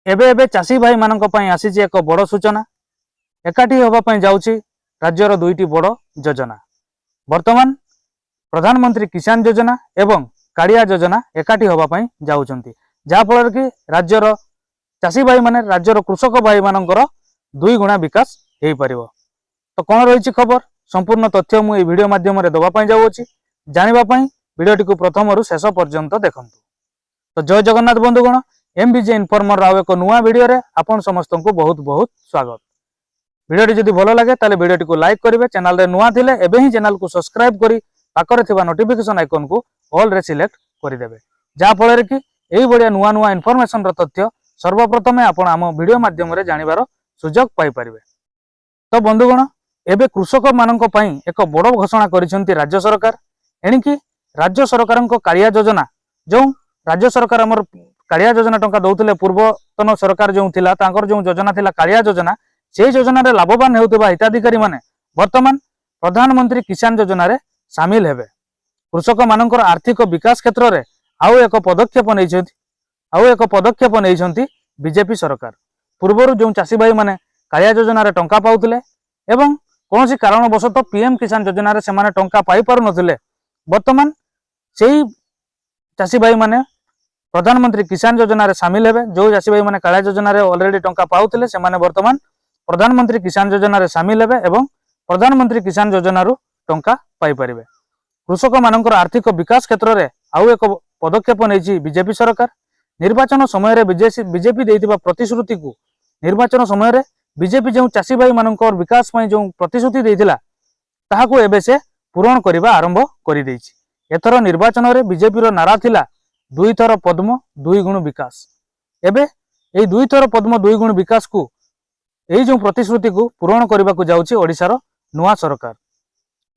एबे एबे चाषी भाई मानक पई आसीछि एक बड़ सूचना। एकाठी होबा पई जाउछि राज्यर दुईटी बड़ योजना। वर्तमान प्रधानमंत्री किसान योजना एवं कालिया योजना एकाठी होबा पई जाउछंती, जहा फल कि राज्यर चाषी भाई माने राज्यर कृषक भाई मानकर दुई गुणा विकास हेई परिबो। तो कौन रही खबर संपूर्ण तथ्य मु ए वीडियो माध्यम रे दबा पई जाउछि। जानिबा पई वीडियोटी को प्रथम रु शेष पर्यंत देखंतु। तो जय जगन्नाथ बंधुगण, एमबीजे इनफॉर्मर राव एक नुआ वीडियो रे आपन समस्त को बहुत बहुत स्वागत। वीडियोटी जदि भलो लागे ताले वीडियोटी को लाइक करिवे, चैनल रे नुआ थिले एबे ही चैनल को सब्सक्राइब करी पाखरे थिबा नोटिफिकेशन आइकन को ऑल रे सिलेक्ट करि देबे, जा फल रे कि एई बढिया नुआ नुआ इनफॉरमेशन रो तथ्य सर्वप्रथमे आपण आम वीडियो माध्यम रे जानिबार सुजोग पाई परिबे। तो बंधुगण, एबे कृषक मानक पई एक बड़ घोषणा करिसेंती राज्य सरकार। एणिकी राज्य सरकारक कालिया योजना, जो राज्य सरकार हमर कालिया योजना टंका दउथिले पूर्वतन सरकार जो थिला तांकर जो योजना थिला कालिया योजना, से योजना रे लाभवान हेउतबा हिताधिकारी माने वर्तमान प्रधानमंत्री किसान योजना रे शामिल हेबे। कृषक मानकर आर्थिक विकास क्षेत्र रे आउ एक पदक्षेप नैछंती बीजेपी सरकार। पूर्वरु जो चाषी भाई माने कालिया योजना रे टंका पाउथिले एवं कोनोसी कारणवशत पीएम किसान योजना रे सेमाने टंका पाई पारु नथिले, वर्तमान सेही चाषी भाई माने प्रधानमंत्री किसान योजना रे शामिल हेबे। जो चाषी भाई माने कालिया योजना रे ऑलरेडी टंका पाउथिले सेमाने वर्तमान प्रधानमंत्री किसान योजना रे शामिल हेबे एवं प्रधानमंत्री किसान योजना रु टंका पाई परिबे। कृषक मानकर आर्थिक विकास क्षेत्र रे आउ एक पदक्षेप नैछि बीजेपी सरकार। निर्वाचन समय रे बीजेपी देइतिबा प्रतिश्रुति को निर्वाचन समय रे बीजेपी जो चाषी भाई मानकर विकास पई जो प्रतिश्रुति देइतिला ताहाको एबे से पूरण करिबा आरंभ करि दैछि। एथर निर्वाचन रे बीजेपी रो नारा थिला दुई थर पद्म दुई गुण विकास। एबे एई दुई थर पद्म दुई गुण विकास को एई जो प्रतिश्रुति को पूरण करबा को जाउछि ओडिसार नुआ सरकार।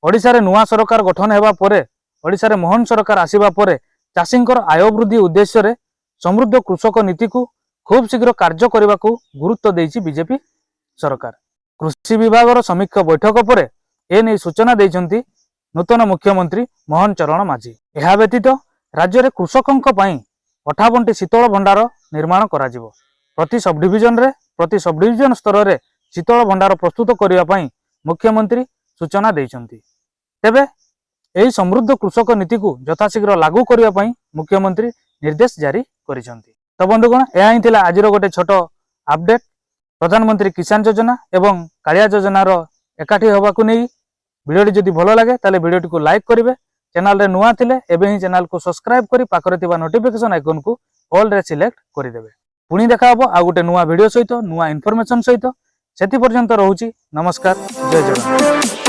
ओडिसा रे नुआ सरकार गठन हेबा परे, ओडिसा रे मोहन सरकार आसीबा परे चाषींकर आय वृद्धि उद्देश्य रे समृद्ध कृषक नीति को खूब शीघ्र कार्य करबा को गुरुत्व देइछि बीजेपी सरकार। कृषि विभाग समीक्षा बैठक पर एने सूचना देइछंती नूतन मुख्यमंत्री मोहन चरण माझी। एहा व्यतीत राज्य रे कृषकंक पई 58टी शीतल भंडार निर्माण करा जिवो। प्रति सब डिविजन स्तर रे शीतल भंडार प्रस्तुत करिया पई मुख्यमंत्री सूचना देइछंती। तेबे एही समृद्ध कृषक नीति को यथाशीघ्र लागू करिया पई मुख्यमंत्री निर्देश जारी करिसंती। तो बंधुगण, एहा ही थिला आजिरो गोटे छोट अपडेट प्रधानमंत्री किसान योजना एवं कालिया योजना रो एकाठी होबा को नै। वीडियोटी जदि भलो लागे ताले वीडियोटी को लाइक करिवे, चैनल रे नुआ थिले एबे ही चैनल को सब्सक्राइब करी पाखरे थिबा नोटिफिकेशन आइकन को ऑल रे सिलेक्ट करि देबे। पुणी देखा हबो आ गोटे नुआ वीडियो सहित नुआ इनफॉरमेशन सहित। सेति पर्यंत रहूची, नमस्कार, जय जगन्नाथ।